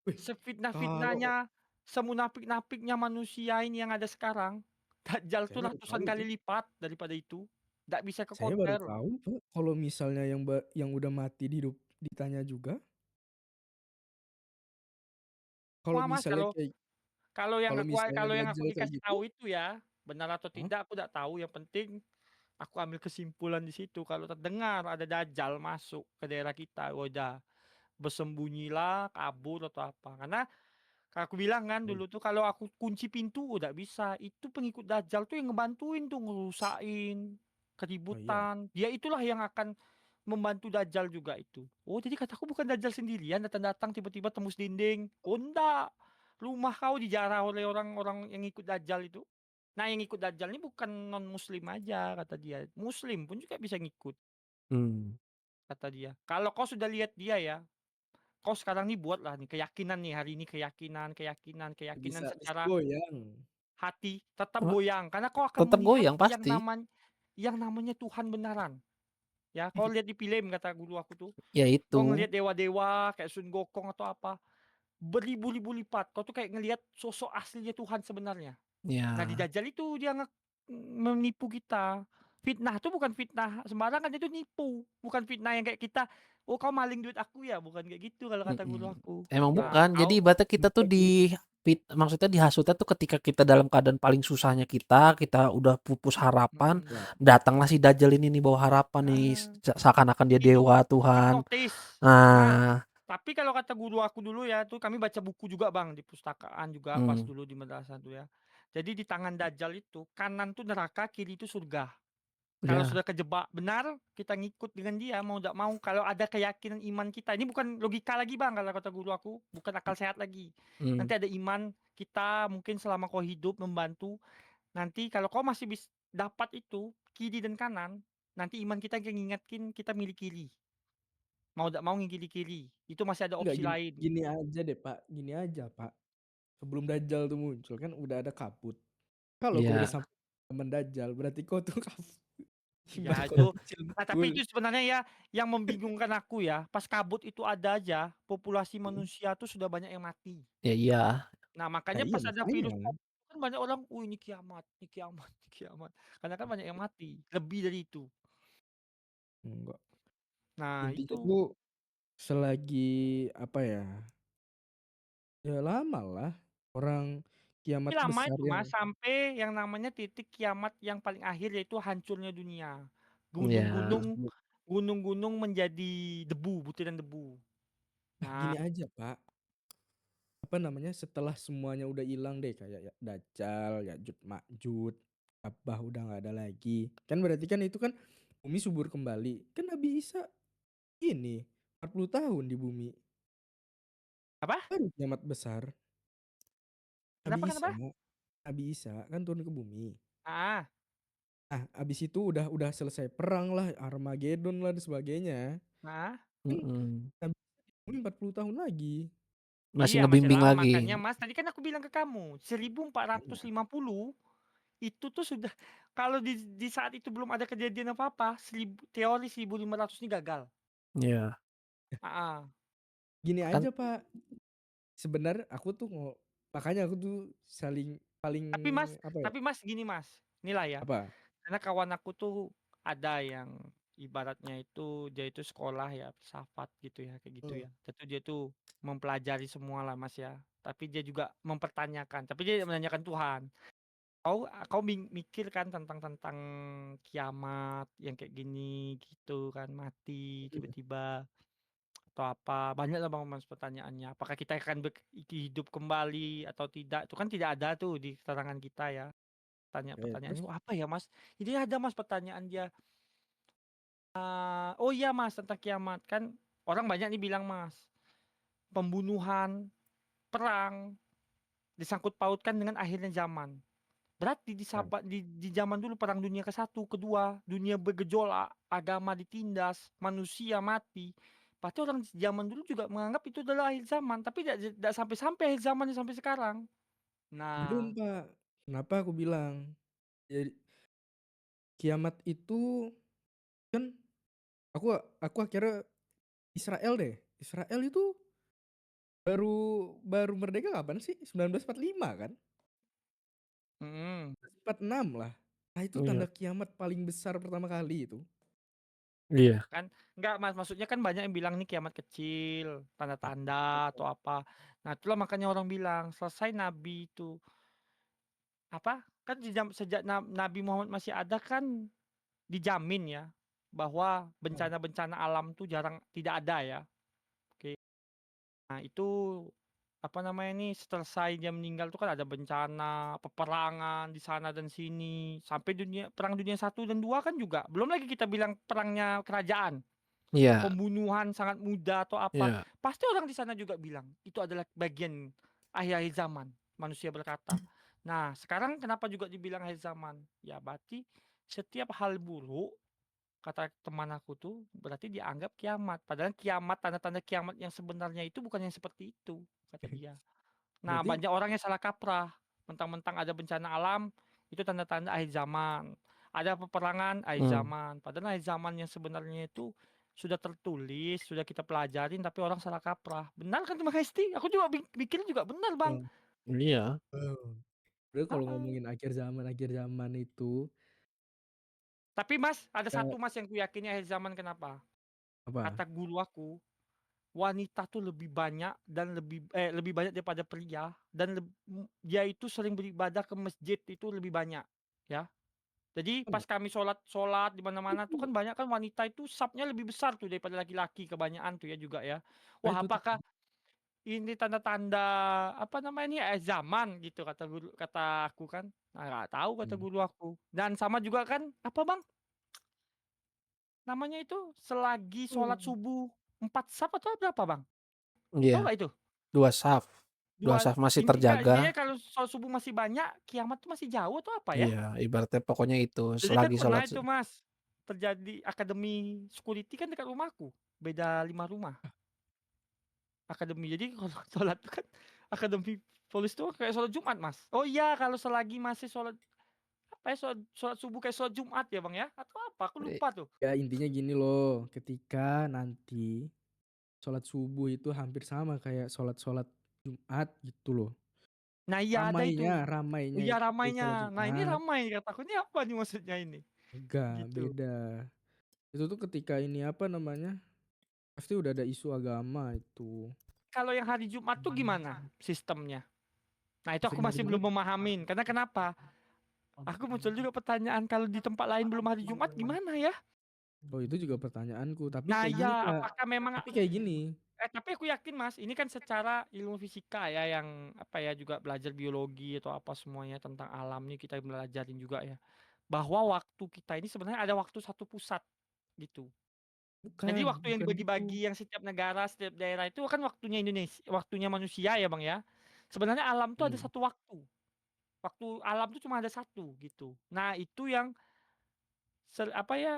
Wih, kalau Sefitnah-fitnahnya, semunafik-nafiknya manusia ini yang ada sekarang, Dajjal saya tuh baru ratusan tahu kali tuh. lipat daripada itu. Nggak bisa Saya baru ke-compare. tahu tuh kalau misalnya yang udah mati dihidup ditanya juga. Kalau Wah, Mas, misalnya kalau kayak kalau yang kalau aku misalnya kalau yang aku Dajjal kayak dikasih gitu, tahu itu ya, benar atau hah? tidak aku nggak tahu, yang penting aku ambil kesimpulan di situ kalau terdengar ada Dajjal masuk ke daerah kita, udah bersembunyilah, kabur atau apa. Karena aku bilang kan Oh, dulu tuh kalau aku kunci pintu udah bisa. Itu pengikut Dajjal tuh yang ngebantuin tuh ngerusain oh iya. keributan. Dia itulah yang akan membantu Dajjal juga itu. Oh, jadi kataku bukan Dajjal sendirian datang-datang tiba-tiba tembus dinding. Oh, enggak. Rumah kau dijarah oleh orang-orang yang ikut Dajjal itu. Nah, yang ikut Dajjal ini bukan non muslim aja kata dia. Muslim pun juga bisa ngikut Hmm. kata dia. Kalau kau sudah lihat dia ya, kau sekarang nih buatlah nih keyakinan nih hari ini keyakinan, keyakinan, keyakinan Bisa secara goyang. hati tetap Wah, goyang karena kau akan tetap melihat goyang pasti. yang namanya Tuhan benaran. Ya, kau lihat di film kata guru aku tuh, Ya kau itu. ngelihat dewa-dewa kayak Sun Gokong atau apa, beribu-ribu lipat. Kau tuh kayak ngelihat sosok aslinya Tuhan sebenarnya. Nah, di Ya. Dajjal itu dia menipu kita. Fitnah itu bukan fitnah sembarangan, itu nipu. Bukan fitnah yang kayak kita, "Oh, kau maling duit aku ya?" Bukan kayak gitu kalau kata guru Mm-mm. aku. Emang Nah, bukan. Jadi kau ibaratnya kita tuh Bukan nih. maksudnya dihasutnya tuh ketika kita dalam keadaan paling susahnya kita udah pupus harapan, mhm, Ya, datanglah si Dajjal ini nih bawa harapan nih, heeh, seakan-akan dia hidup dewa Tuhan. hipnotis. Nah, Nah, tapi kalau kata guru aku dulu ya, tuh kami baca buku juga Bang, di pustakaan juga pas mm, dulu di madrasah tuh ya. Jadi di tangan Dajjal itu, kanan tuh neraka, kiri itu surga. Kalau ya, sudah kejebak benar, kita ngikut dengan dia mau tidak mau. Kalau ada keyakinan iman kita, ini bukan logika lagi Bang, kalau kata guru aku, bukan akal sehat lagi. mm, Nanti ada iman kita mungkin selama kau hidup membantu. Nanti kalau kau masih dapat itu kiri dan kanan, nanti iman kita yang ngingetin kita milih kiri. Mau tidak mau ngikiri kiri. Itu masih ada enggak opsi gini, lain. gini aja deh Pak, gini aja Pak. Sebelum Dajjal tuh muncul kan udah ada kabut. Kalau kau udah ya, sampai zaman Dajjal, berarti kau tuh Iya iman kau itu. kecil Nah tapi betul. itu sebenarnya ya yang membingungkan aku ya. Pas kabut itu ada aja, populasi Hmm. manusia tuh sudah banyak yang mati. ya, iya, Nah, Nah makanya iya pas ada makanya. virus kan banyak orang, ini kiamat, ini kiamat, ini kiamat." Karena kan banyak yang mati, lebih dari itu. Enggak. Nah, Intinya itu. tuh selagi apa ya? Ya lama lah orang Tapi kiamat lama besar itu, yang Mas, sampai yang namanya titik kiamat yang paling akhir yaitu hancurnya dunia. ya, Gunung-gunung gunung-gunung menjadi debu, butiran debu. Nah, gini aja Pak. Apa namanya? Setelah semuanya udah hilang deh kayak ya, Dajjal, Ya'juj Ma'juj, Ka'bah udah nggak ada lagi. Kan berarti kan itu kan bumi subur kembali. Kan Nabi Isa ini 40 tahun di bumi. apa? Baru kiamat besar. Nabi Kenapa Isa, kenapa? Nabi Isa kan turun ke bumi. Ah, Nah, abis itu udah selesai perang lah, Armageddon lah dan sebagainya. ah. Kan mm-mm. Nabi Isa di bumi 40 tahun lagi. Masih Iya, masih ngebimbing lama. lagi. Makanya, Mas, tadi kan aku bilang ke kamu, Makanya. 1450 itu tuh sudah kalau di saat itu belum ada kejadian apa-apa, teori 1500 ini gagal. Ya, Ah, ah. Gini kan, aja Pak, sebenarnya aku tuh makanya aku tuh paling Tapi Mas apa ya? tapi Mas gini Mas, inilah ya, Apa? karena kawan aku tuh ada yang ibaratnya itu dia itu sekolah ya, filsafat gitu ya, kayak gitu Hmm. ya. Tentu dia tuh mempelajari semua lah Mas ya, tapi dia juga mempertanyakan, tapi dia menanyakan Tuhan. Kau mikir kan tentang kiamat yang kayak gini gitu kan, mati Hmm. tiba-tiba atau apa, banyak lah Bang Mas pertanyaannya. Apakah kita akan hidup kembali atau tidak, itu kan tidak ada tuh di keterangan kita ya. Tanya Oke, pertanyaan terus ini, apa ya Mas? Ini ada Mas pertanyaan dia. Oh iya Mas tentang kiamat kan orang banyak nih bilang Mas, pembunuhan, perang disangkut pautkan dengan akhirnya zaman. Berarti ya. di zaman dulu perang dunia ke-1, kedua, dunia bergejolak, agama ditindas, manusia mati. Berarti orang zaman dulu juga menganggap itu adalah akhir zaman, tapi tidak sampai-sampai akhir zaman sampai sekarang. Belum Nah, Pak. Kenapa aku bilang? Jadi kiamat itu kan aku aku akhirnya Israel deh. Israel itu Baru baru merdeka kapan sih? 1945 kan? Mhm. 1946 lah. Nah itu Iya. tanda kiamat paling besar pertama kali itu. Iya. Kan enggak Mas, maksudnya kan banyak yang bilang nih kiamat kecil, tanda-tanda atau apa. Nah, itulah makanya orang bilang selesai Nabi itu apa, kan sejak Nabi Muhammad masih ada kan dijamin ya bahwa bencana-bencana alam tuh tidak ada ya. Oke. Nah, itu apa namanya nih, selesai dia meninggal tuh kan ada bencana, peperangan di sana dan sini, sampai perang dunia 1 dan 2 kan juga. Belum lagi kita bilang perangnya kerajaan, Iya. pembunuhan sangat mudah atau apa. Iya. Pasti orang di sana juga bilang itu adalah bagian akhir-akhir zaman, manusia berkata. Nah, sekarang kenapa juga dibilang akhir zaman? Ya berarti setiap hal buruk kata teman aku tuh berarti dianggap kiamat. Padahal kiamat, tanda-tanda kiamat yang sebenarnya itu bukan yang seperti itu, kata dia. Nah, Berarti banyak orang yang salah kaprah. Mentang-mentang ada bencana alam, itu tanda-tanda akhir zaman. Ada peperangan, akhir Hmm. zaman. Padahal akhir zaman yang sebenarnya itu sudah tertulis, sudah kita pelajarin, tapi orang salah kaprah. Benar kan Mas Hesti? Aku juga mikir juga benar, Bang. oh, Iya. Berarti kalau Heeh. ngomongin akhir zaman itu Tapi Mas, ada ya satu Mas yang ku yakini akhir zaman kenapa? apa? Kata guru aku, wanita tuh lebih banyak dan lebih banyak daripada pria dan dia itu sering beribadah ke masjid itu lebih banyak, ya. Jadi pas Oh, kami sholat di mana-mana tuh kan banyak kan wanita itu safnya lebih besar tuh daripada laki-laki kebanyakan tuh ya juga ya. ah, Wah, itu tuh. apakah ini tanda-tanda apa namanya ini zaman gitu kata guru kata aku kan. Nah, nggak tahu kata Hmm. guru aku. Dan sama juga kan apa Bang? Namanya itu selagi sholat subuh 4 saf atau berapa Bang? Tahu Iya. nggak itu? 2 saf. 2 Dua saf masih intinya terjaga. kalau sholat subuh masih banyak, kiamat tuh masih jauh atau apa ya? Iya, ibaratnya pokoknya itu Jadi kan selagi pernah sholat itu Mas, terjadi akademi security kan dekat rumahku, beda 5 rumah, akademi. Jadi kalau sholat tuh kan akademi polisi tuh kayak sholat Jumat Mas. Oh iya kalau selagi masih sholat, apa ya, sholat sholat subuh kayak sholat Jumat ya Bang ya? Atau apa? Aku Eh, lupa tuh. Ya intinya gini loh, ketika nanti sholat subuh itu hampir sama kayak sholat-sholat Jumat gitu loh. Nah iya ada itu. Ramainya, Oh ramainya iya itu kayak ramainya. sholat Nah ini Jumat. ramai kataku, ini apa nih maksudnya ini? Enggak, Gitu. beda. Itu tuh ketika ini apa namanya? Pasti udah ada isu agama itu. Kalau yang hari Jumat tuh gimana sistemnya? Nah itu aku Maksudnya hari masih belum Jumat? memahamin. Karena kenapa? Aku muncul juga pertanyaan kalau di tempat lain belum hari Jumat gimana ya? Oh itu juga pertanyaanku. Tapi Nah kayak gini ya, Pak. apakah memang Tapi kayak gini. tapi aku yakin Mas, ini kan secara ilmu fisika ya yang apa ya juga belajar biologi atau apa semuanya tentang alam nih kita belajarin juga ya. Bahwa waktu kita ini sebenarnya ada waktu satu pusat gitu. Jadi Bukan, waktu yang bukan gitu. dibagi-bagi yang setiap negara, setiap daerah itu kan waktunya Indonesia, waktunya manusia ya Bang ya. Sebenarnya alam tuh ada Hmm. satu waktu. Waktu alam tuh cuma ada satu gitu. Nah, itu yang apa ya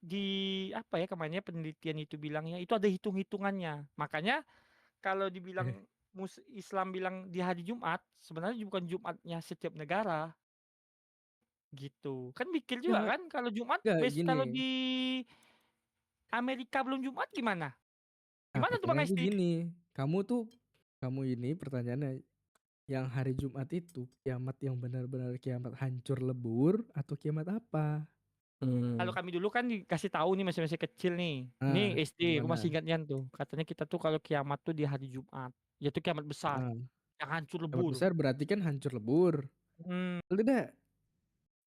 di apa ya kemarinnya penelitian itu bilangnya itu ada hitung-hitungannya. Makanya kalau Eh, dibilang Islam bilang di hari Jumat, sebenarnya bukan Jumatnya setiap negara gitu. Kan mikir juga enggak, kan kalau Jumat enggak gini. kalau di Amerika belum Jumat gimana? Nah, Gimana tuh Bang pertanyaanku Esti? gini. Kamu ini pertanyaannya yang hari Jumat itu kiamat yang benar-benar kiamat hancur lebur atau kiamat apa? Kalau Hmm. kami dulu kan dikasih tahu nih masih-masih kecil nih. Ini Nah, SD, aku masih gimana? ingatnya tuh. Katanya kita tuh kalau kiamat tuh di hari Jumat. Yaitu kiamat besar Heeh. yang hancur Kiamat lebur. besar berarti kan hancur lebur. Hmm. Udah,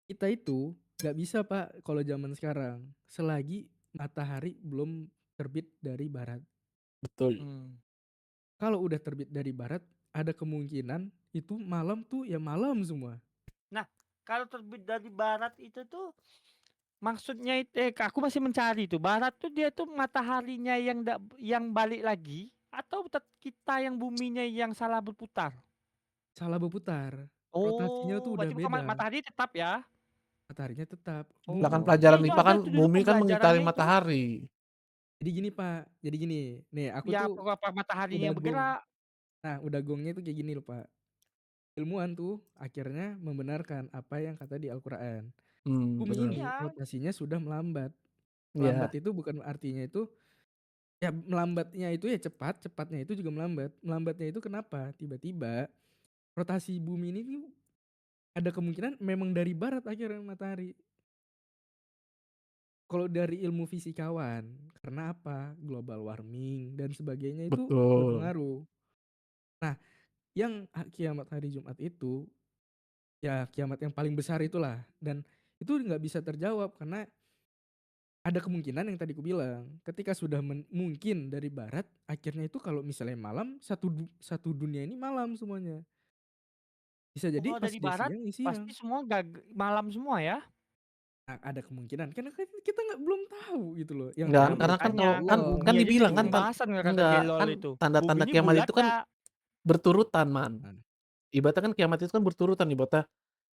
kita itu nggak bisa Pak kalau zaman sekarang. Selagi matahari belum terbit dari barat. Betul. Hmm. Kalau udah terbit dari barat, ada kemungkinan itu malam tuh ya malam semua. Nah, kalau terbit dari barat itu tuh maksudnya itu aku masih mencari tuh. Barat tuh dia tuh mataharinya yang balik lagi atau kita yang buminya yang salah berputar? Salah berputar. Rotasinya Oh, tuh udah berarti bukan beda. matahari tetap ya? Mataharinya tetap. Lah kan Oh, iya pelajaran itu IPA ada kan tuh dulu bumi kan mengitari pembelajarannya itu. matahari. Jadi gini Pak, jadi gini. Nih aku Ya, tuh apa mataharinya udah yang gong. bergerak. Nah udah gongnya tuh kayak gini loh Pak. Ilmuwan tuh akhirnya membenarkan apa yang kata di Al-Quran. Bumi Benar. ini Iya. rotasinya sudah melambat. Melambat Iya. itu bukan artinya itu Ya melambatnya itu ya cepat, cepatnya itu juga melambat. Melambatnya itu kenapa? Tiba-tiba rotasi bumi ini tuh ada kemungkinan memang dari barat akhirnya matahari. Kalau dari ilmu fisikawan, karena apa? Global warming dan sebagainya itu Betul. berpengaruh. Nah, yang kiamat hari Jumat itu, ya kiamat yang paling besar itulah. Dan itu nggak bisa terjawab karena ada kemungkinan yang tadi ku bilang, ketika sudah mungkin dari barat, akhirnya itu kalau misalnya malam, satu dunia ini malam semuanya. Bisa Oh, jadi kalau pas dari dia barat siang, ini siang. pasti semua malam semua ya? Nah, ada kemungkinan karena kan kita nggak belum tahu gitu loh. Yang Enggak, Ya tahu ya karena kan cuma makanya kan Allah kan bumi aja jadi dibilang kan pembahasan kata enggak, Jelol kan itu. Bumi tanda-tanda ini kiamat bulat itu kan nggak? berturutan, Man. Nah, Ibaratnya kan kiamat itu kan berturutan, ibaratnya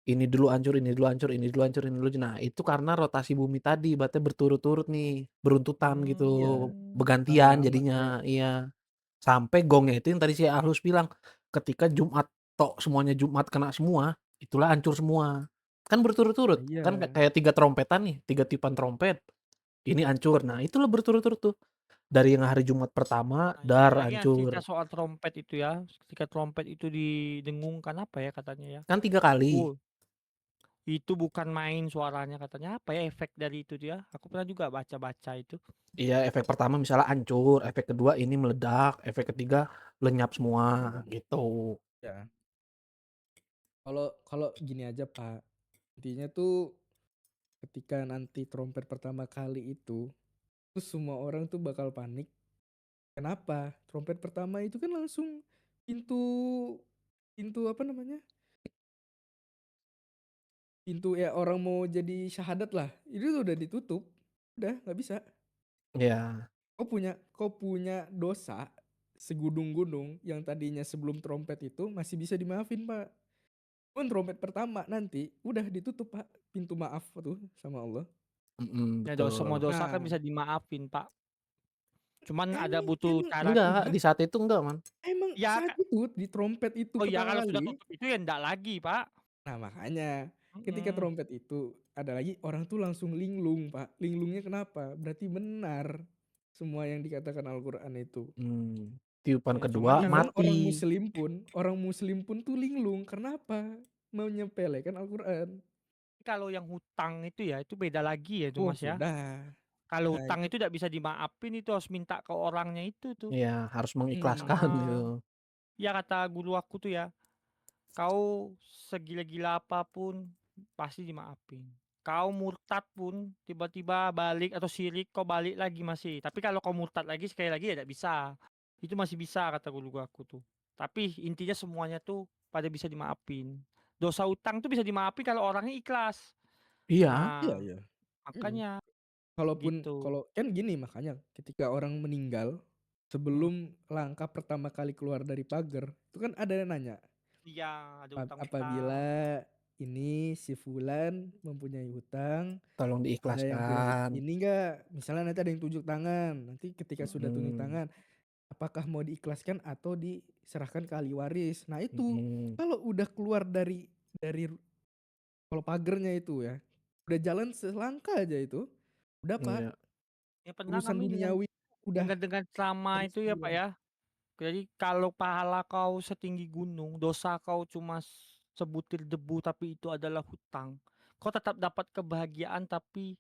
ini dulu hancur, ini dulu hancur, ini dulu hancur, ini dulu nah itu karena rotasi bumi tadi, ibaratnya berturut-turut nih, beruntutan gitu, iya, bergantian sama kayak jadinya, iya. Sampai gongnya itu yang tadi si Ahlus bilang, ketika Jumat semuanya Jumat kena semua, itulah hancur semua. Kan berturut-turut, kan iya. kayak 3 trompetan nih, 3 tiupan trompet, ini hancur. Nah, itulah berturut-turut tuh. Dari yang hari Jumat pertama, Nah, ini dar lagi yang cerita hancur. soal trompet itu ya. Ketika trompet itu didengungkan apa ya katanya ya? Kan 3 kali. Oh, itu bukan main suaranya katanya apa ya efek dari itu dia. Aku pernah juga baca-baca itu. Iya, efek pertama misalnya hancur, efek kedua ini meledak, efek ketiga lenyap semua, gitu. Ya. Kalau kalau gini aja Pak, intinya tuh ketika nanti trompet pertama kali itu, terus semua orang tuh bakal panik. Kenapa? Trompet pertama itu kan langsung pintu pintu apa namanya? Pintu ya orang mau jadi syahadat lah. Itu tuh udah ditutup. Udah nggak bisa. Iya, Kau punya dosa segunung-gunung yang tadinya sebelum trompet itu masih bisa dimaafin, Pak. Pun trompet pertama nanti udah ditutup, Pak, pintu maaf tuh sama Allah. Ya semua betul. dosa kan Nah, bisa dimaafin, Pak. Cuman ada emang butuh emang cara Enggak, enggak di saat itu enggak, Man. emang ya saat itu di trompet itu oh ya pertama kalau sudah kali. tutup itu ya ndak lagi, Pak. Nah, makanya ketika Mhm. trompet itu ada lagi orang tuh langsung linglung, Pak. Linglungnya kenapa? Berarti benar semua yang dikatakan Al-Qur'an itu. Tiupan Ya cuman kedua kan Bahkan mati. orang muslim pun tuh linglung. Kenapa? Menyepelekan Al-Quran. kalau yang hutang itu ya, itu beda lagi ya itu Oh Mas ya. sudah. Kalau Nah, hutang itu tidak bisa dimaafin itu harus minta ke orangnya itu tuh. Iya, harus mengikhlaskan gitu. Heeh. Ya kata guru aku tuh ya, kau segila-gila apapun pasti dimaafin. Kau murtad pun tiba-tiba balik atau syirik kau balik lagi masih. Tapi kalau kau murtad lagi sekali lagi ya tidak bisa. Itu masih bisa kata guru aku tuh. Tapi intinya semuanya tuh pada bisa dimaafin. Dosa utang tuh bisa dimaafin kalau orangnya ikhlas. Iya, iya Nah, iya. Mm-mm. makanya gitu. Kalau kan gini makanya ketika orang meninggal Hmm. sebelum langkah pertama kali keluar dari pagar itu kan ada yang nanya Iya, ada utang-utang. apabila ini si Fulan mempunyai hutang. tolong Ada yang punya diikhlaskan. ini enggak, misalnya nanti ada yang tunjuk tangan, nanti ketika sudah tunjuk Mhm, tangan, apakah mau diikhlaskan atau diserahkan ke ahli waris. Nah itu, mhm, kalau udah keluar dari kalau pagernya itu ya, udah jalan selangkah aja itu, udah Pak, iya, Ya pernah urusan kami dengan duniawi udah dengan selama harus itu ya Pak duluan. ya. Jadi kalau pahala kau setinggi gunung, dosa kau cuma sebutir debu tapi itu adalah hutang. Kau tetap dapat kebahagiaan tapi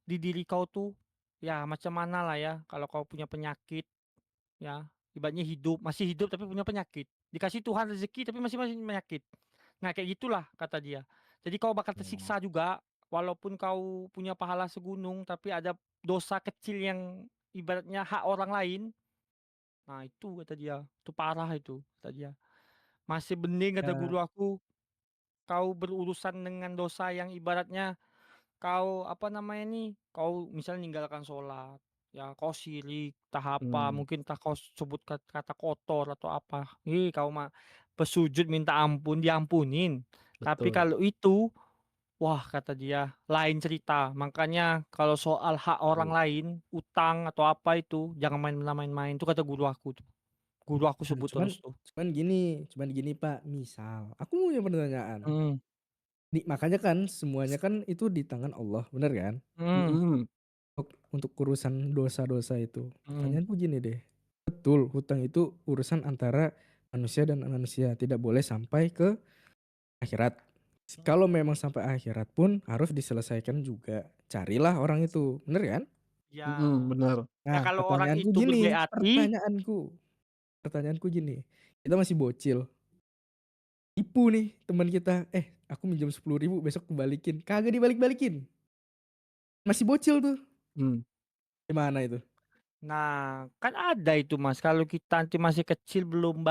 di diri kau tuh ya macam mana lah ya kalau kau punya penyakit ya ibaratnya masih hidup tapi punya penyakit. Dikasih Tuhan rezeki tapi masih masih penyakit. Nah kayak gitulah kata dia. Jadi kau bakal oh, tersiksa juga walaupun kau punya pahala segunung tapi ada dosa kecil yang ibaratnya hak orang lain. Nah itu kata dia, itu parah itu kata dia. Masih bening kata Ya, guru aku, kau berurusan dengan dosa yang ibaratnya kau apa namanya nih, kau misalnya ninggalkan sholat, ya kau syirik, entah apa, mmm, mungkin entah kau sebut kata kotor atau apa. Kau mah bersujud minta ampun diampunin. Tapi betul. kalau itu, wah kata dia lain cerita. Makanya kalau soal hak orang Iya. lain, utang atau apa itu jangan main-main. Itu kata guru aku tuh. Guru aku nah, sebut cuman terus tuh. cuman gini Pak, misal aku punya pertanyaan. Mhm. Makanya kan semuanya kan itu di tangan Allah, bener kan? Mhm. Mhm, untuk urusan dosa-dosa itu? Mhm. Pertanyaanku gini deh, betul hutang itu urusan antara manusia dan manusia, tidak boleh sampai ke akhirat. Mhm. Kalau memang sampai akhirat pun harus diselesaikan juga. Carilah orang itu, bener kan? Ya. Bener. Ya Nah, kalau orang pertanyaanku itu gini, berbaik hati, pertanyaanku gini, kita masih bocil, tipu nih teman kita, aku minjem 10.000 besok kembalikin, kagak dibalik-balikin, masih bocil tuh, Mmm, gimana itu? nah kan ada itu Mas, kalau kita nanti masih kecil belum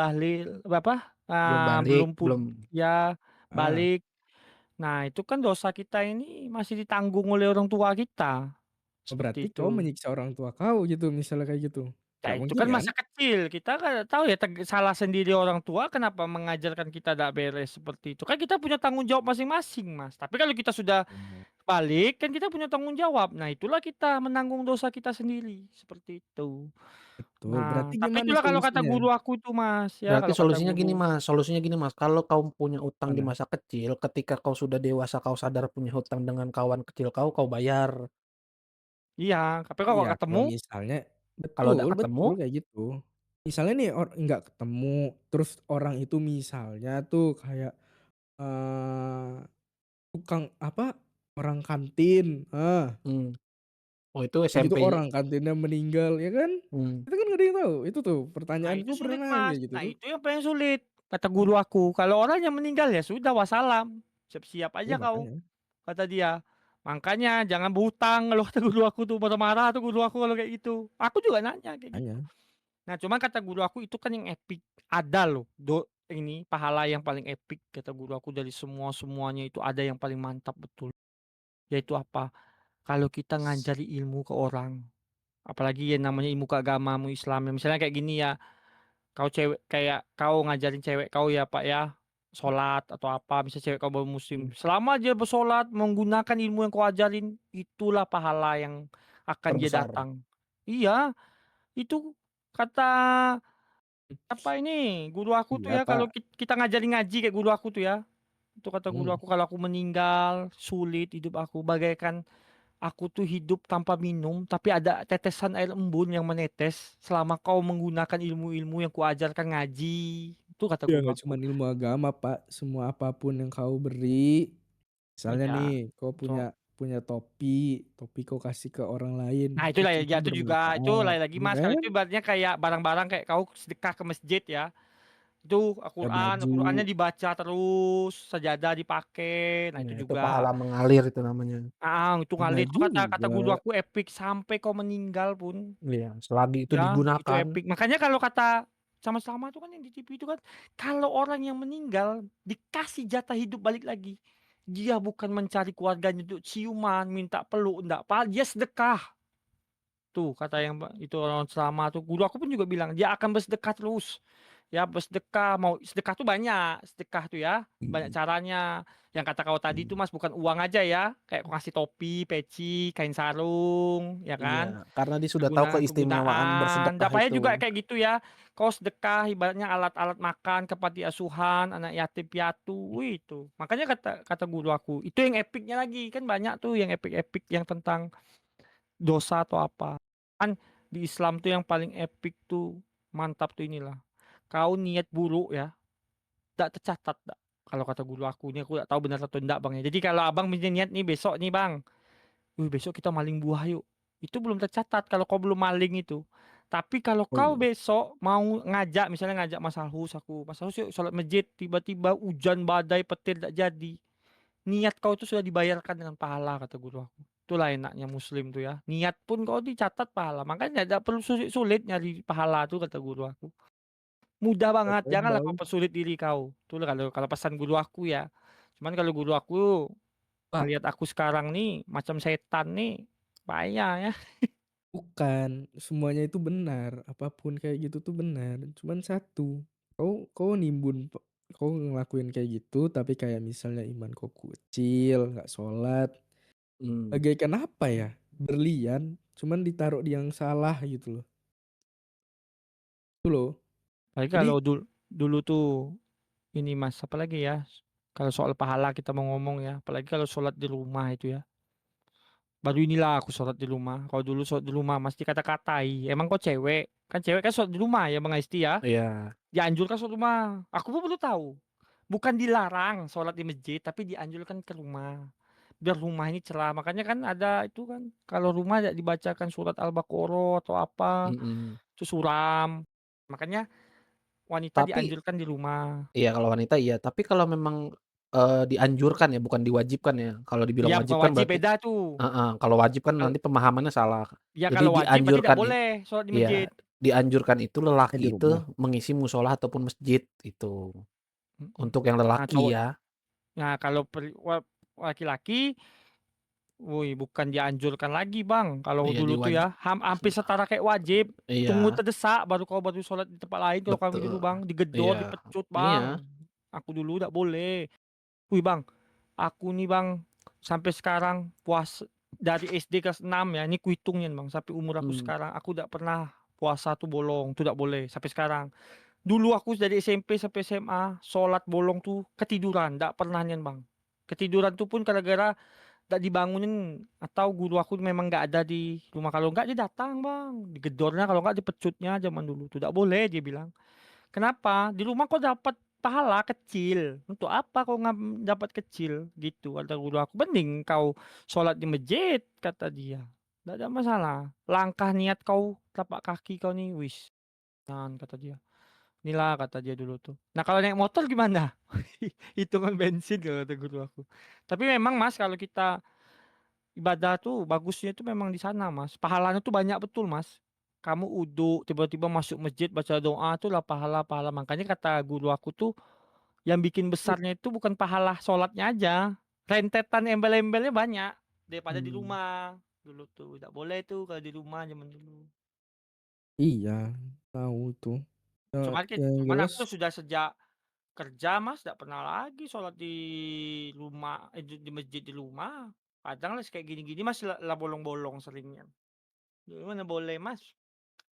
belum balik, belum belum ya Ah, balik, nah itu kan dosa kita ini masih ditanggung oleh orang tua kita, oh seperti berarti kau itu. menyiksa orang tua kau gitu misalnya kayak gitu? Ya Nggak itu mungkin kan kan? masa kecil, kita kan tahu ya salah sendiri orang tua kenapa mengajarkan kita tidak beres seperti itu. Kan kita punya tanggung jawab masing-masing, Mas. Tapi kalau kita sudah Oh, balik, kan kita punya tanggung jawab. Nah, itulah kita menanggung dosa kita sendiri, seperti itu. betul, berarti Nah, tapi gimana itulah kalau kata solusinya? guru aku itu, Mas, ya berarti kalau kata guru solusinya gini, Mas, kalau kau punya utang di Mana? masa kecil, ketika kau sudah dewasa kau sadar punya hutang dengan kawan kecil kau, kau bayar. iya, tapi kalau Iya, nggak kalau ketemu, misalnya Kalau nggak betul ketemu betul kayak gitu. Misalnya nih nggak ketemu, terus orang itu misalnya tuh kayak, eee, tukang apa, orang kantin, mmm, oh itu udah gitu SMP orang kantinnya meninggal ya kan, mmm, itu kan nggak ada yang tahu, itu tuh nah pertanyaanku itu pernah sulit, nanya Mas. gitu Nah, tuh. itu yang paling sulit, kata guru aku. Kalau orang yang meninggal ya sudah wassalam, siap-siap Iya aja kau, makanya kata dia. Makanya jangan berhutang kalau kata guru aku tuh, marah-marah tuh guru aku kalau kayak gitu. Aku juga nanya kayak gitu. makanya, Nah, cuman kata guru aku itu kan yang epic, ada loh ini pahala yang paling epic kata guru aku dari semuanya itu ada yang paling mantap betul. Yaitu apa? Kalau kita ngajari ilmu ke orang, apalagi yang namanya ilmu keagamamu Islam, misalnya kayak gini ya, kau cewek kayak kau ngajarin cewek kau ya Pak ya, sholat atau apa, misalnya cewek kau baru muslim, mmm, selama dia bersolat menggunakan ilmu yang kau ajarin, itulah pahala yang akan dia terbesar. datang. Iya, itu kata apa ini, guru aku tuh iya ya kalau Pak, kita ngajarin ngaji kayak guru aku tuh ya, itu kata guru mhm, aku kalau aku meninggal, sulit hidup aku bagaikan aku tuh hidup tanpa minum, tapi ada tetesan air embun yang menetes selama kau menggunakan ilmu-ilmu yang kuajarkan ngaji. Itu kata ya guru nggak aku. cuman ilmu agama Pak, semua apapun yang kau beri. Misalnya Iya, nih, kau punya so punya topi, topi kau kasih ke orang lain, nah itu lah itu ya, itu juga itu bermanfaat, lain lagi ya Mas, kalau kan? itu ibaratnya kayak barang-barang kayak kau sedekah ke masjid ya. Itu Ya Al-Qur'annya baju, dibaca terus, sajadah dipakai, nah Ya itu itu juga. pahala mengalir itu namanya. Itu ngalir itu baju kata kata juga, guru aku epic sampai kau meninggal pun, Iya, selagi itu ya itu digunakan. epic. Makanya kalau kata sama-sama itu kan yang di TV itu kan, kalau orang yang meninggal dikasih jatah hidup balik lagi, dia bukan mencari keluarganya untuk ciuman, minta peluk, enggak, Pak, dia sedekah. Tuh kata yang itu orang selama tuh, guru aku pun juga bilang, dia akan bersedekah terus. Ya bersedekah, mau sedekah tuh banyak, sedekah tuh ya, banyak caranya. Yang kata kau tadi tuh Mas, bukan uang aja ya, kayak kau ngasih topi, peci, kain sarung, ya Iya, kan. karena dia sudah tahu keistimewaan Kegunaan, bersedekah dapatnya itu. juga kayak gitu ya, kau sedekah ibaratnya alat-alat makan ke panti asuhan, anak yatim piatu, wih itu. Makanya kata kata guru aku, itu yang epicnya lagi, kan banyak tuh yang epic-epic yang tentang dosa atau apa. Kan di Islam tuh yang paling epic tuh, mantap tuh inilah, kau niat buruk ya, ndak tercatat ndak. Kalau kata guru aku, ini aku nggak tahu benar atau enggak Bang ya. Jadi kalau Abang punya niat nih besok nih Bang, "Wih, besok kita maling buah yuk." Itu belum tercatat kalau kau belum maling itu. Tapi kalau oh kau iya, besok mau ngajak, misalnya ngajak Mas Alhus, aku, "Mas Alhus yuk sholat masjid," tiba-tiba hujan badai petir tak jadi. Niat kau itu sudah dibayarkan dengan pahala kata guru aku. Itulah enaknya muslim tuh ya. Niat pun kau dicatat pahala. Makanya tidak perlu sulit-sulit nyari pahala tuh kata guru aku. Mudah saya banget, janganlah coba, kau persulit diri kau. Itulah kalau kalau pesan guru aku ya. Cuman kalau guru aku Pak, ngelihat aku sekarang nih macam setan nih, bahaya ya. bukan, semuanya itu benar, apapun kayak gitu tuh benar, cuman satu, kau kau nimbun kau ngelakuin kayak gitu, tapi kayak misalnya iman kau kecil, nggak sholat, Mmm, bagaikan apa ya, berlian, cuman ditaruh di yang salah gitu loh, itu loh. Apalagi Jadi kalau dulu tuh ini Mas, apalagi ya, kalau soal pahala kita mau ngomong ya, apalagi kalau sholat di rumah itu ya. Baru inilah aku sholat di rumah. Kalau dulu sholat di rumah Mas dikata-katai, "Emang kau cewek?" Kan cewek kan sholat di rumah ya Bang Isti ya? Iya. Dianjurkan sholat rumah. Aku pun baru tahu. Bukan dilarang sholat di masjid, tapi dianjurkan ke rumah. Biar rumah ini cerah. Makanya kan ada itu kan, kalau rumah ya dibacakan surat Al-Baqarah atau apa, Mhm. itu suram. Makanya wanita Tapi dianjurkan di rumah. iya kalau wanita iya, tapi kalau memang, dianjurkan ya bukan diwajibkan ya. Kalau dibilang Iya wajib bukan kan wajib berarti beda tuh. heeh, kalau wajib kan Kal nanti pemahamannya salah. ya Jadi kalau wajib berarti tidak dianjurkan boleh sholat di iya, masjid. dianjurkan itu di lelaki itu rumah. mengisi mushola ataupun masjid, itu. Mhm. Untuk yang Nah lelaki cowok ya. kalau laki-laki, woi bukan dianjurkan lagi Bang, kalau Iya dulu tuh ya, hampir setara kayak wajib. Tunggu iya, terdesak baru sholat di tempat lain kalau kami betul. dulu Bang, digedor, Iya dipecut iya, Bang. Aku dulu ndak boleh. Wih Bang, aku nih Bang, sampai sekarang dari SD kelas 6 ya, ini kuhitungin Bang, sampai umur aku mmm, sekarang, aku ndak pernah puasa tuh bolong, tuh ndak boleh sampai sekarang. Dulu aku dari SMP sampai SMA, sholat bolong tuh ketiduran, ndak pernah nian Bang. Ketiduran tuh pun gara-gara nggak dibangunin atau guru aku memang nggak ada di rumah, kalau nggak dia datang Bang, digedornya kalau nggak dipecutnya zaman dulu tuh, ndak boleh dia bilang. Kenapa? Di rumah kok dapat pahala kecil. Untuk apa kau dapat kecil? Gitu kata guru aku. Mending kau sholat di masjid kata dia. Tidak ada masalah. Langkah niat kau tapak kaki kau nih wis. Kata dia. Inilah kata dia dulu tuh. Nah kalau naik motor gimana? Hitungan bensin kata guru aku. Tapi memang Mas kalau kita ibadah tuh bagusnya itu memang di sana Mas. Pahalanya tuh banyak betul Mas. Kamu uduk tiba-tiba masuk masjid baca doa tuh lah pahala-pahala. Makanya kata guru aku tuh yang bikin besarnya itu bukan pahala sholatnya aja. Rentetan embel-embelnya banyak daripada di mmm, rumah. Dulu tuh tidak boleh tuh kalau di rumah zaman dulu. Iya, tahu tuh. Yang Cuman jelas aku tuh sudah sejak kerja Mas tidak pernah lagi sholat di rumah, di masjid di rumah. Kadang lah kayak gini-gini Mas lah bolong-bolong seringnya. Dulu mana boleh Mas.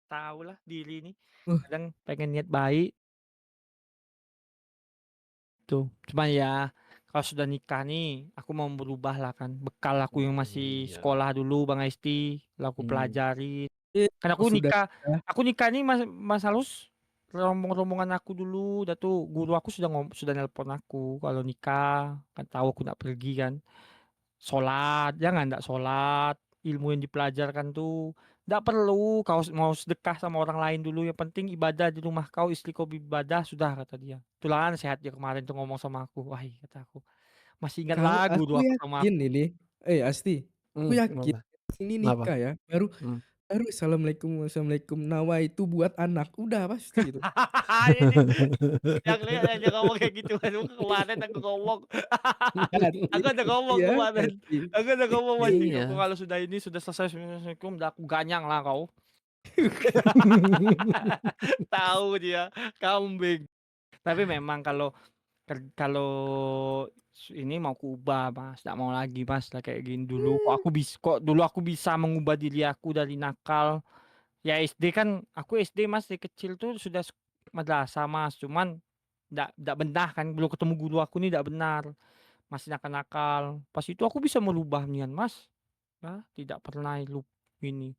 Tahu lah diri ini. uh, Kadang pengen niat baik tuh. Cuma ya kalau sudah nikah nih, aku mau berubah lah kan. Bekal aku yang masih iya, sekolah dulu Bang Esti, lah aku mmm, pelajari. Kan kalau sudah nikah aku nikah nih Mas Alus, rombongan aku dulu, udah tuh guru aku sudah nelpon aku kalau nikah, kan tahu aku nggak pergi kan. Sholat, jangan ndak sholat, ilmu yang dipelajarkan tuh ndak perlu kau mau sedekah sama orang lain dulu, yang penting ibadah di rumah kau, istri kau ibadah sudah kata dia. Itulah nasihat dia kemarin tuh ngomong sama aku. Wah, kata aku, masih ingat kalau lah aku guru aku sama yakin aku. ini Asti, aku yakin kenapa ini kenapa? nikah ya, baru Mmm. baru assalamualaikum assalamualaikum, nawaitu buat anak, udah pasti itu. Ini yang lihat aja ngomong kayak gitu kan kemarin aku ngomong. Hati, Aku ada ngomong iya, kemarin. hati. Aku ada ngomong masih aku Iya. kalau sudah ini sudah selesai assalamualaikum, udah aku ganyang lah kau. Tahu dia, kambing. Tapi memang kalau ini mau kuubah Mas, nggak mau lagi Mas lah kayak gini dulu. Kok dulu aku bisa mengubah diri aku dari nakal. Ya SD kan, aku SD Mas dari kecil tuh sudah madrasah Mas, cuman nggak benar kan, belum ketemu guru aku nih nggak benar. Masih nakal-nakal. Pas itu aku bisa merubah nian Mas. Ya, tidak pernah ini.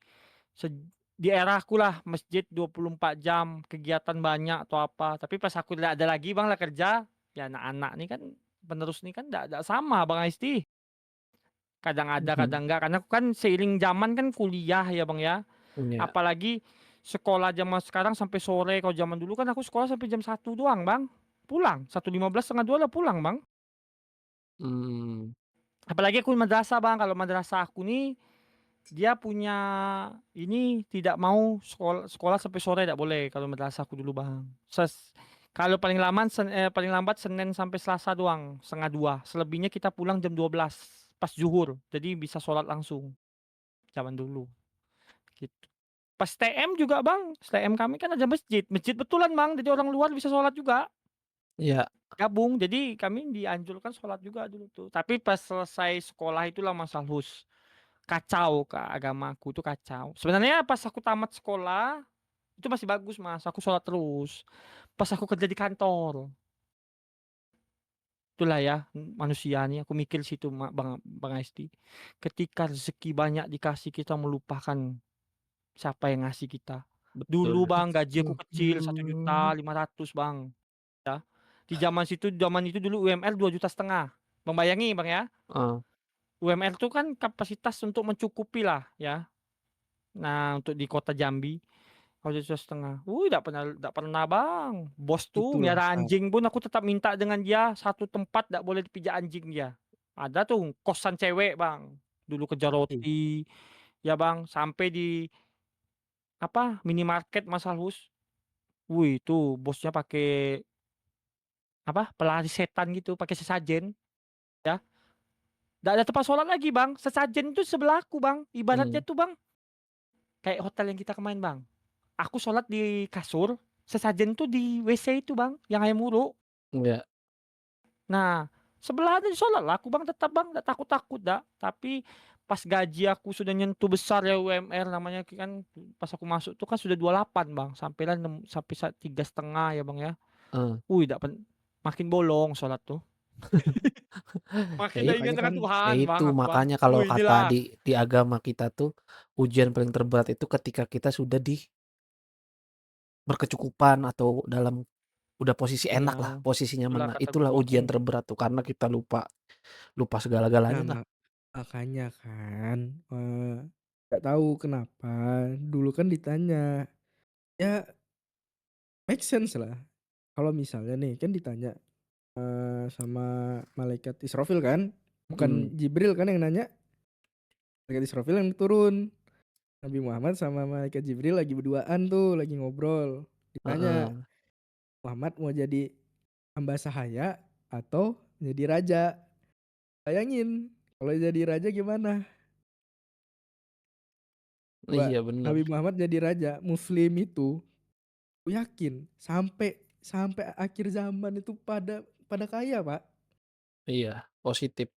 Se di era aku lah masjid 24 jam, kegiatan banyak atau apa. Tapi pas aku nggak ada lagi Bang lah kerja, ya anak-anak nih kan penerus nih kan nggak sama Bang Aisti. Kadang ada, Mhm. kadang enggak. Karena aku kan seiring zaman kan kuliah ya Bang ya. Iya, Apalagi sekolah zaman sekarang sampai sore. Kalau zaman dulu kan aku sekolah sampai jam 1 doang Bang. Pulang, 1.15 setengah 2 lah pulang Bang. mmm, Apalagi aku madrasah Bang. Kalau madrasah aku nih dia punya ini tidak mau sekolah sampai sore tidak boleh kalau madrasahku dulu Bang. Kalau paling lambat Senin sampai Selasa doang, setengah 2. Selebihnya kita pulang jam 12 pas zuhur. Jadi bisa sholat langsung zaman dulu gitu. Pas TM juga Bang, TM kami kan ada masjid. Masjid betulan Bang, jadi orang luar bisa sholat juga. iya, Gabung, jadi kami dianjurkan sholat juga dulu tuh. Tapi pas selesai sekolah itulah Mas Alhus. Kacau Kak, agamaku tuh kacau. Sebenarnya pas aku tamat sekolah, itu masih bagus Mas, aku sholat terus. Pas aku kerja di kantor, itulah ya, manusia nih, aku mikir situ Bang Esti. Ketika rezeki banyak dikasih kita melupakan siapa yang ngasih kita. Betul. Dulu Bang gaji aku kecil Astagfirullah. 1.500.000 Bang, ya. Di zaman itu dulu UMR 2,5 juta. Bang bayangi Bang ya, Heeh. UMR itu kan kapasitas untuk mencukupi lah ya. Nah untuk di kota Jambi, kalau 2,5 juta, nggak pernah Bang. Bos tuh Itulah miara Pak. anjing pun aku tetap minta dengan dia, satu tempat nggak boleh dipijak anjing dia. Ada tuh kosan cewek Bang, dulu kejar Ih, roti, ya Bang, sampai di apa, minimarket Mas Alus. Wih itu bosnya pakai apa, pelari setan gitu, pakai sesajen, ya. Nggak ada tempat sholat lagi Bang, sesajen itu sebelahku Bang. Ibaratnya Mmm, tuh Bang, kayak hotel yang kita kemarin Bang. Aku sholat di kasur, sesajen tuh di WC itu Bang, yang ayam wuruk. iya Nah, sebelahan aja sholat lah aku Bang, tetap Bang, nggak takut-takut dah. Tapi pas gaji aku sudah nyentuh besar ya, UMR namanya kan, pas aku masuk tuh kan sudah 28 Bang, sampailah sampai 3,5 ya Bang ya. heeh. Wih, makin bolong sholat tuh. Ya Makin it nggak ingat makanya kan dengan ya Tuhan itu Bang aku Bang. makanya kalau Wih, kata inilah. di agama kita tuh, ujian paling terberat itu ketika kita sudah berkecukupan atau dalam udah posisi Iya, enak lah, posisi nyaman. itulah Nah, kata itulah guru aku. ujian terberat tuh karena kita lupa lupa nah segala-galanya lah. makanya kan, nggak tahu kenapa dulu kan ditanya, ya make sense lah. Kalau misalnya nih kan ditanya, sama malaikat Israfil kan, Mhm, bukan Jibril kan yang nanya, malaikat Israfil yang turun. Nabi Muhammad sama malaikat Jibril lagi berduaan tuh, lagi ngobrol. Ditanya, heeh. Muhammad mau jadi hamba sahaya atau jadi raja? Bayangin, kalau jadi raja gimana? Coba Iya bener, Nabi Muhammad jadi raja, Muslim itu, aku yakin sampai sampai akhir zaman itu pada pada kaya Pak, iya, positif,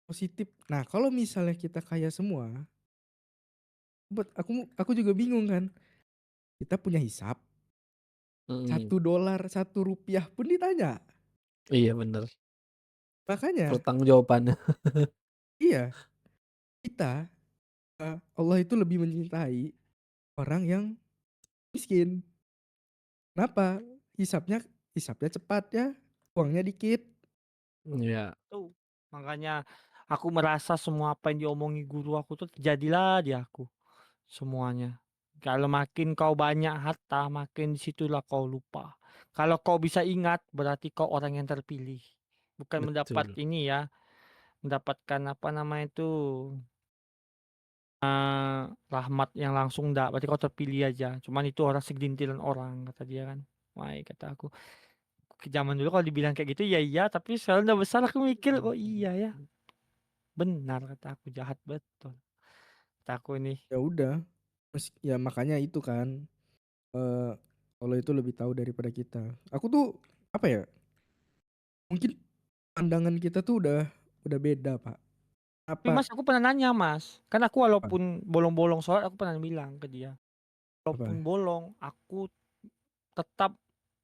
positif. Nah kalau misalnya kita kaya semua, buat aku juga bingung kan. Kita punya hisap, mhm, $1, $1 pun ditanya. iya bener, Makanya, pertanggungjawabannya. iya, kita, Allah itu lebih mencintai orang yang miskin. Kenapa? Hisapnya hisapnya cepat ya, uangnya dikit. Iya, Tuh, makanya aku merasa semua apa yang diomongi guru aku tuh terjadilah di aku, semuanya. Kalau makin kau banyak harta, makin disitulah kau lupa. Kalau kau bisa ingat, berarti kau orang yang terpilih. Bukan mendapat betul, ini ya, mendapatkan apa namanya itu, rahmat yang langsung enggak, berarti kau terpilih aja. Cuman itu orang segelintiran orang, kata dia kan. Wah, kata aku. Ke zaman dulu kalau dibilang kayak gitu, ya iya, tapi sekarang udah besar aku mikir, oh iya ya, benar kata aku, jahat betul. Kata aku ini. Ya udah, ya makanya itu kan, eee, Allah itu lebih tahu daripada kita. Aku tuh, apa ya, mungkin pandangan kita tuh udah beda, Pak. Tapi Apa Mas, aku pernah nanya Mas, kan aku apa walaupun bolong-bolong sholat, aku pernah bilang ke dia, apa? walaupun bolong, aku tetap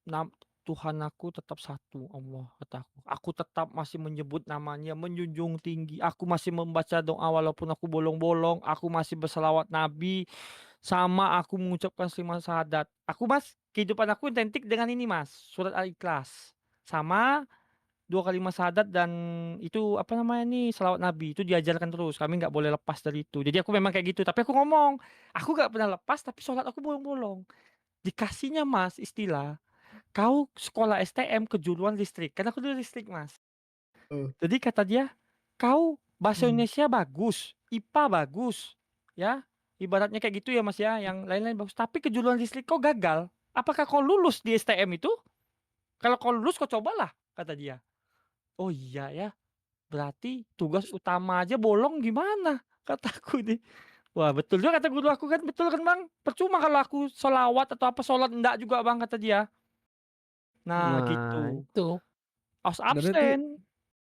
nam Tuhan aku tetap satu, Allah, kataku. Aku tetap masih menyebut namanya, menjunjung tinggi. Aku masih membaca doa walaupun aku bolong-bolong. Aku masih berselawat Nabi, sama aku mengucapkan 5 syahadat. Aku Mas, kehidupan aku identik dengan ini Mas, surat Al-Ikhlas. Sama 2 kalimat syahadat dan itu apa namanya nih, selawat Nabi. Itu diajarkan terus. Kami nggak boleh lepas dari itu. Jadi aku memang kayak gitu. Tapi aku ngomong, aku nggak pernah lepas tapi sholat aku bolong-bolong. Dikasihnya Mas istilah, "Kau sekolah STM kejuruan listrik." Karena aku dulu listrik, Mas. Oh, Jadi kata dia, "Kau bahasa mmm, Indonesia bagus, IPA bagus, ya." Ibaratnya kayak gitu ya, Mas, ya, yang lain-lain bagus, tapi kejuruan listrik kau gagal. Apakah kau lulus di STM itu? Kalau kau lulus kau cobalah, kata dia. Oh iya ya, berarti tugas utama aja bolong gimana? Kataku nih. Wah betul juga kata guru aku kan, betul kan Bang? Percuma kalau aku sholawat atau apa, sholat enggak juga Bang, kata dia. Nah nah gitu. itu, Harus sebenarnya tuh absen.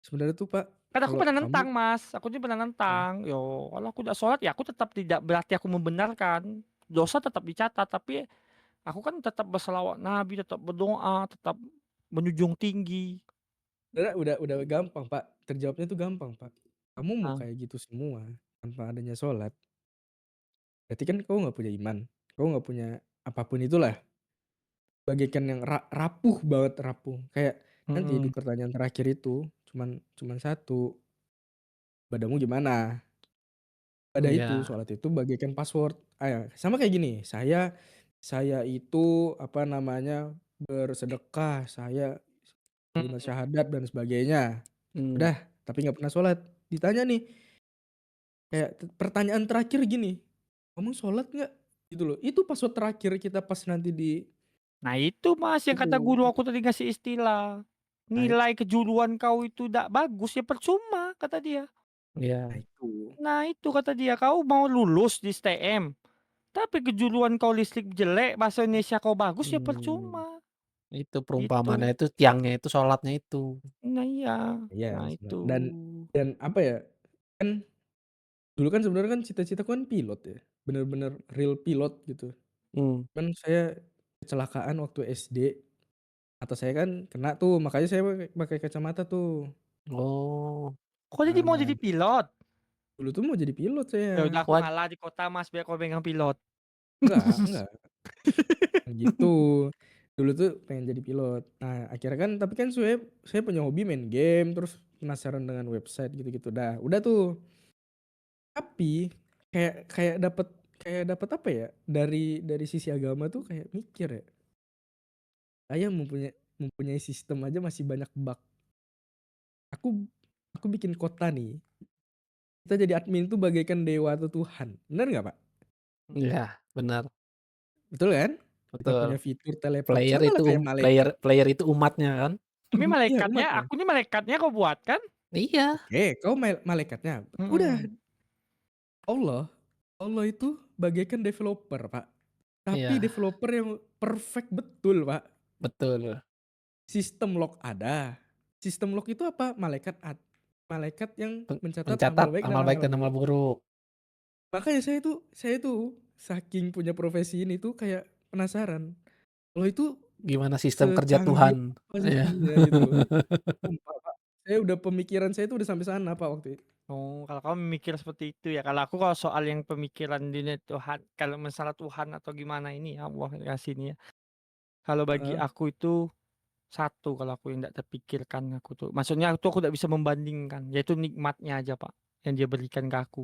sebenarnya tuh, Pak, Kan aku kalau pernah kamu nentang Mas, aku tuh pernah heeh, nentang, yo kalau aku udah sholat ya aku tetap tidak berarti aku membenarkan, dosa tetap dicatat, tapi aku kan tetap berselawat Nabi, tetap berdoa, tetap menjunjung tinggi, sebenarnya udah gampang, Pak, terjawabnya tuh gampang, Pak. Kamu mau Ah, kayak gitu semua tanpa adanya sholat, berarti kan kau nggak punya iman, kau nggak punya apapun itulah, bagaikan yang rapuh banget, rapuh. Kayak nanti di mhm, pertanyaan terakhir itu cuman cuman satu, "Ibadahmu gimana?" Ibadah itu, Iya. sholat itu bagaikan password. Ya, sama kayak gini, saya itu, apa namanya, bersedekah, saya kalimat mhm. syahadat dan sebagainya. Mmm. Udah, tapi nggak pernah sholat. Ditanya nih, kayak pertanyaan terakhir gini, "Kamu sholat nggak?" Gitu loh. Itu password terakhir kita pas nanti di Nah itu Mas yang kata itu. guru aku tadi ngasih istilah, Nah "Nilai kejuruan kau itu ndak bagus ya percuma," kata dia. nah Iya. itu. Nah itu kata dia, "Kau mau lulus di STM, tapi kejuruan kau listrik jelek, bahasa Indonesia kau bagus ya Mmm. percuma." Itu Gitu. perumpamaannya itu tiangnya itu sholatnya itu. Nah iya, Iya, nah itu. dan apa ya, kan dulu kan sebenarnya kan cita-citaku kan pilot ya, bener-bener real pilot gitu. Mmm. Kan saya kecelakaan waktu SD, mata saya kan kena tuh, makanya saya pakai kacamata tuh. Oh. Kok jadi mau Nah, jadi pilot? dulu tuh mau jadi pilot saya. Ya udah aku Wad ngalah di kota Mas, biar kau pegang pilot. Enggak gitu. Dulu tuh pengen jadi pilot. Nah, akhirnya kan tapi kan saya punya hobi main game, terus penasaran dengan website gitu-gitu. Udah tuh. Tapi kayak dapat apa ya, dari sisi agama tuh kayak mikir ya, saya mempunyai sistem aja masih banyak bug. Aku aku bikin kota nih, kita jadi admin tuh bagaikan dewa atau Tuhan. Bener nggak, Pak? Iya, benar, Betul kan? Kita betul. punya fitur teleport, Player sama lah itu kayak player malaikat. player itu umatnya kan? Ini Iya, malaikatnya, umatnya. aku ini malaikatnya kau buat kan? Iya. Oke, kau malaikatnya. Udah, Mhm. Allah Allah itu bagaikan developer, Pak. Tapi Iya, developer yang perfect betul, Pak. betul. Sistem log ada. Sistem log itu apa? Malaikat yang mencatat Pencatat amal baik dan amal baik amal dan amal buruk. buruk. Makanya saya tuh saking punya profesi ini tuh kayak penasaran. Allah itu Gimana sistem kerja secanggih Tuhan. apa Iya. sistemnya gitu loh. Sumpah, Pak. Pemikiran saya tuh udah sampai sana, Pak, waktu itu. Oh, kalau kamu mikir seperti itu ya. Kalau aku kalau soal yang pemikiran dunia Tuhan, kalau masalah Tuhan atau gimana ini ya Allah kasih ini ya. Kalau bagi Heeh. aku itu satu kalau aku yang tidak terpikirkan aku tuh. Maksudnya aku tidak bisa membandingkan, yaitu nikmatnya aja Pak yang dia berikan ke aku.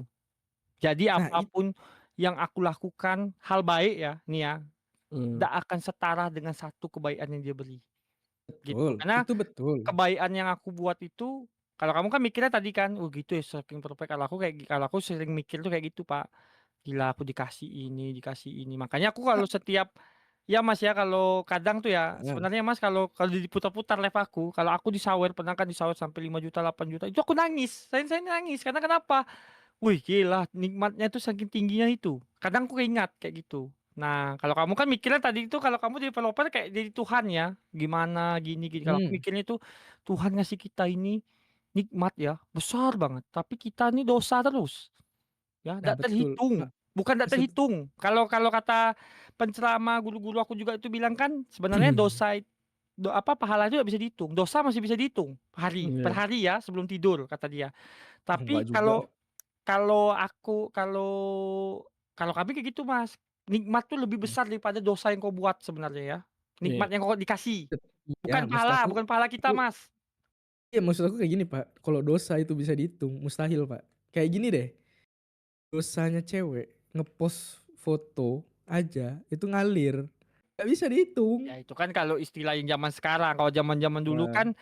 Jadi Nah, apapun yang aku lakukan hal baik ya, nih ya, Mmm. tidak akan setara dengan satu kebaikan yang dia beri. Gitu. betul, Karena itu betul. kebaikan yang aku buat itu, kalau kamu kan mikirnya tadi kan, "Oh gitu ya saking perfect." Kalau aku sering mikir tuh kayak gitu, Pak. Gila aku dikasih ini, dikasih ini. Makanya aku kalau setiap ya Mas ya, kalau kadang tuh ya, Heeh. sebenarnya Mas kalau diputar-putar live aku, kalau aku disawer, pernah kan disawer sampai 5 juta 8 juta itu aku nangis. Saya nangis, karena kenapa? Wih gila nikmatnya tuh saking tingginya itu. Kadang aku keingat kayak gitu. Nah, kalau kamu kan mikirnya tadi itu kalau kamu developer kayak jadi Tuhan ya, gimana gini gini. Kalau aku Mmm, mikirnya itu Tuhan ngasih kita ini nikmat ya, besar banget, tapi kita ini dosa terus, ya nah nggak betul. terhitung, bukan nggak Maksud terhitung. Kalau kalau kata penceramah guru-guru aku juga itu bilang kan sebenarnya dosa apa pahala itu nggak bisa dihitung, dosa masih bisa dihitung per Iya. hari ya sebelum tidur kata dia. enggak Tapi juga. kalau aku kalau kami kayak gitu, Mas. Nikmat tuh lebih besar daripada dosa yang kau buat sebenarnya ya. Nikmat Iya. yang kau dikasih, Iya, bukan pahala kita, Mas. maksud aku kayak gini, Pak, kalau dosa itu bisa dihitung, mustahil, Pak. Kayak gini deh, dosanya cewek ngepost foto aja itu ngalir, nggak bisa dihitung. Ya itu kan kalau istilah yang zaman sekarang, kalau zaman-zaman dulu Nah kan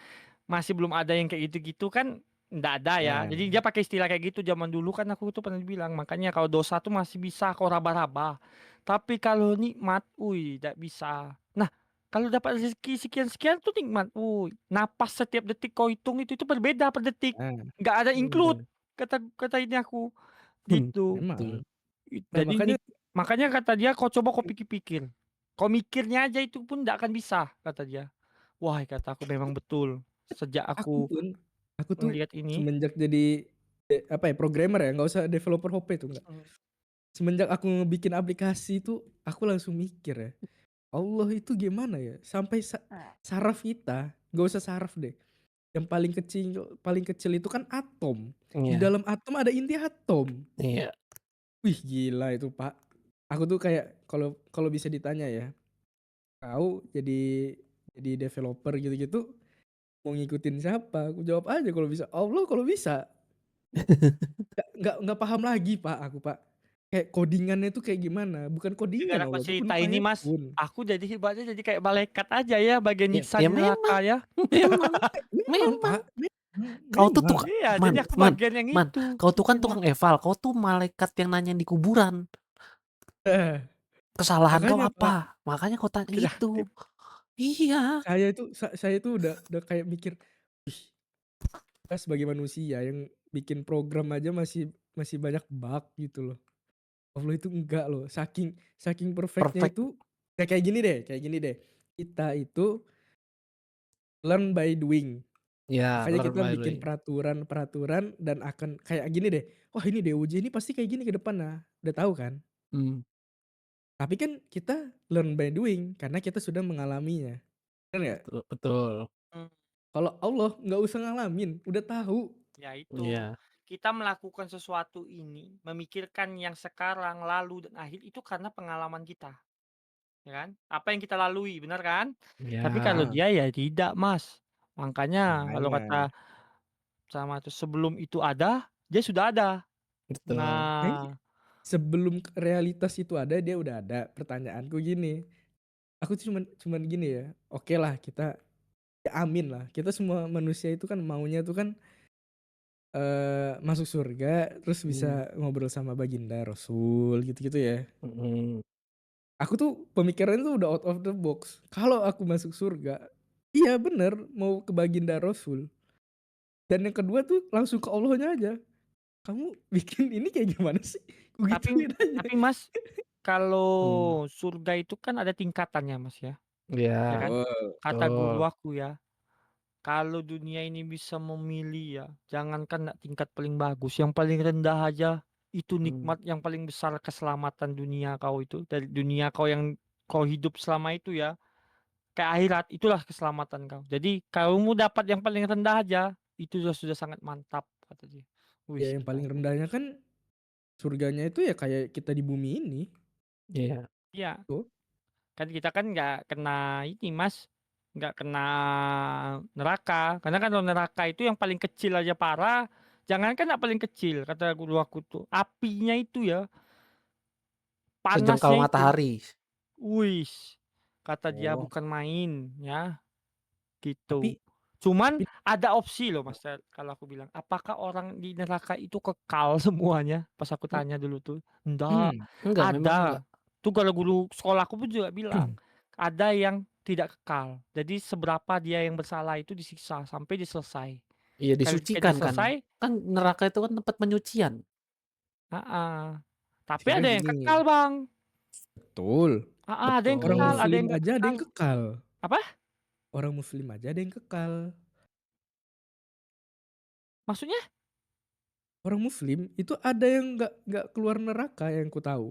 masih belum ada yang kayak gitu-gitu kan nggak ada ya. nah, Jadi dia pakai istilah kayak gitu zaman dulu kan aku tuh pernah bilang, makanya kalau dosa tuh masih bisa kau raba-raba. Tapi kalau nikmat, nggak bisa. Nah, kalau dapat rezeki sekian-sekian tuh nikmat, napas setiap detik kau hitung itu berbeda per detik. nah, Nggak ada include bener, kata kata ini aku gitu. Betul. memang. Nah Jadi makanya makanya kata dia kau coba kau pikir-pikir. Kau mikirnya aja itu pun nggak akan bisa kata dia. Wah, kata aku memang betul. Sejak aku aku pun, aku tuh ngelihat ini, semenjak jadi, apa ya, programmer ya, nggak usah developer HP itu enggak. mhm, Semenjak aku ngebikin aplikasi itu, aku langsung mikir ya, Allah itu gimana ya, sampai saraf kita, nggak usah saraf deh, Yang paling kecil itu kan atom. Di Iya, dalam atom ada inti atom. iya. Wih gila itu, Pak. Aku tuh kayak kalau kalau bisa ditanya ya, kau jadi developer gitu-gitu mau ngikutin siapa? Aku jawab aja kalau bisa, Allah kalau bisa. Nggak paham lagi, Pak, aku, Pak. Kayak codingannya itu kayak gimana? Bukan codingan Dengan aku Allah, cerita penuh ini ayat Mas, pun. aku jadi ibaratnya jadi kayak malaikat aja ya, bagian Ya, nyiksa ya di neraka memang, ya. memang, Memang, memang. Pak, Kau tuh memang. tukang Iya, jadi Man aku Man bagian yang Man, itu, kau tuh kan bikin tukang eval, kau tuh malaikat yang nanya di kuburan. Eh, Kesalahan kau makanya, Pak, apa? Makanya kau tanya kreatif. gitu. Iya, saya tuh udah kayak mikir, "Ih, kita sebagai manusia yang bikin program aja masih masih banyak bug," gitu loh. Allah itu enggak loh, saking saking perfect-nya perfect. itu kayak gini deh, kita itu learn by doing. Ya, Makanya learn kita by bikin doing. peraturan-peraturan dan akan kayak gini deh, "Wah ini DOJ ini pasti kayak gini ke depan." Nah, udah tahu kan? Mmm, Tapi kan kita learn by doing karena kita sudah mengalaminya, bener nggak? betul betul. Mmm, Kalau Allah nggak usah ngalamin, udah tahu. ya itu, Iya, kita melakukan sesuatu ini, memikirkan yang sekarang, lalu, dan akhir itu karena pengalaman kita, ya kan? Apa yang kita lalui, benar kan? Tapi kalau iya, Heeh, dia ya tidak Mas. Makanya kalau makanya. kata sama tuh, sebelum itu ada, dia sudah ada. betul. Iya, Nah, sebelum realitas itu ada, dia udah ada. Pertanyaanku gini, aku tuh cuman gini ya, okelah kita ya amin lah, kita semua manusia itu kan maunya tuh kan, masuk surga terus Mmm, bisa ngobrol sama baginda, rasul, gitu-gitu ya. mhm. Aku tuh pemikirannya tuh udah out of the box. Kalau aku masuk surga, iya bener mau ke baginda rasul, dan yang kedua tuh langsung ke Allahnya aja. "Kamu bikin ini kayak gimana sih?" tapi Kugituin aja. tapi Mas, Mmm, kalau surga itu kan ada tingkatannya Mas ya iya, kan? Betul. Kata guru betul. aku ya, kalau dunia ini bisa memilih ya, jangankan nak tingkat paling bagus, yang paling rendah aja itu Mmm, nikmat yang paling besar, keselamatan dunia kau itu, dari dunia kau yang kau hidup selama itu ya, ke akhirat itulah keselamatan kau. Jadi kamu dapat yang paling rendah aja, itu sudah sangat mantap kata dia. Wih Ya yang kata paling aku. rendahnya kan surganya itu ya kayak kita di bumi ini, iya. Iya, tuh. kan kita kan nggak kena ini Mas, nggak kena neraka. Karena kan kalau neraka itu yang paling kecil aja parah, jangankan yang paling kecil, kata guru aku tuh, apinya itu ya, Sejengkal panasnya itu, matahari. wih, kata dia Oh, bukan main ya, gitu. tapi Cuman tapi ada opsi loh Mas, kalau aku bilang, apakah orang di neraka itu kekal semuanya? Pas aku mmm, tanya dulu tuh, enggak, mhm, Enggak, memang enggak. ada. Tuh kalau guru sekolahku pun juga bilang, ada yang tidak kekal. Jadi seberapa dia yang bersalah itu disiksa sampai dia selesai. Iya, Ketika dia disucikan kan. selesai, Kan neraka itu kan tempat penyucian. heeh. Tapi maksudnya ada yang kekal gini, Bang, betul, heeh, ada yang orang kekal, Betul. ada muslim yang nggak aja ada kekal. yang kekal, Apa? orang muslim aja ada yang kekal. Maksudnya? Orang muslim itu ada yang nggak keluar neraka yang ku tahu.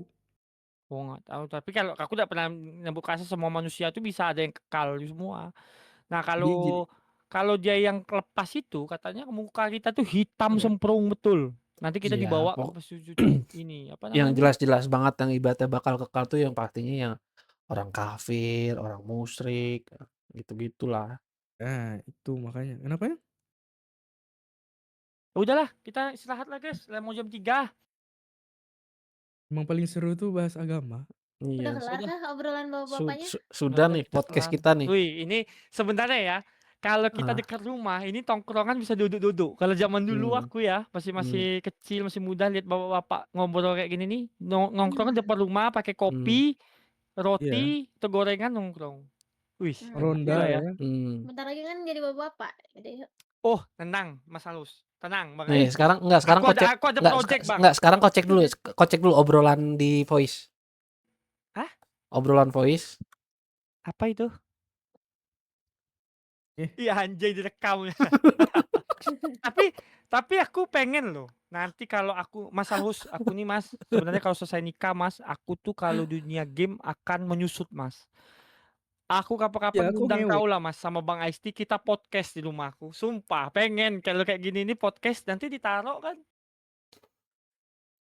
Oh nggak tahu, tapi kalau aku nggak pernah nyebut kasus semua manusia itu bisa ada yang kekal semua. Nah Jadi kalau kalau dia yang lepas itu katanya muka kita tuh hitam heeh, semprong betul. Nanti kita Iya, dibawa ke ini apa yang namanya? jelas-jelas banget yang ibaratnya bakal kekal tuh yang pastinya yang orang kafir, orang musyrik, gitu-gitulah. nah itu makanya. Kenapa ya? Ya udahlah, kita istirahat lah guys, lah mau jam 3. Emang paling seru tuh bahas agama. Udah Iya, kelar Sudah, kah obrolan bapak-bapaknya? sudah udah nih kita podcast kelar. kita nih. Wih, ini sebenarnya ya, kalau kita Ah, dekat rumah, ini tongkrongan bisa duduk-duduk. Kalau zaman dulu mmm, aku ya, masih mmm, masih kecil, masih muda, lihat bapak-bapak ngobrol kayak gini nih, nongkrong depan rumah pakai mmm, kopi, Iya, roti, atau gorengan nongkrong. Wih, enak Hmm, ronda juga kan ya. ya. mmm. bentar lagi kan jadi bapak-bapak. Jadi yuk. Oh, tenang, Mas Halus. Tenang, Bang. Nih sekarang enggak, sekarang kocek Aku ada enggak project, Bang. enggak, sekarang kocek dulu obrolan di voice. Hah? Obrolan voice. Apa itu? Eh, Iya, anjay direkam. Tapi tapi aku pengen loh, nanti kalau aku Mas Alhus, aku nih Mas, sebenarnya kalau selesai nikah Mas, aku tuh kalau dunia game akan menyusut Mas. Aku Ya kapan-kapan aku undang ngewe. kau lah Mas sama Bang Aisti kita podcast di rumahku. Sumpah pengen kalau kayak gini nih podcast nanti ditaruh kan.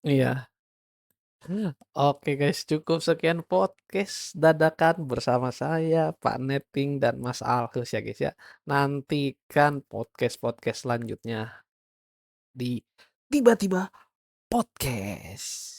Iya. Oke guys, cukup sekian podcast dadakan bersama saya, Pak Neting dan Mas Alkus ya guys ya. Nantikan podcast-podcast selanjutnya di Tiba-Tiba Podcast.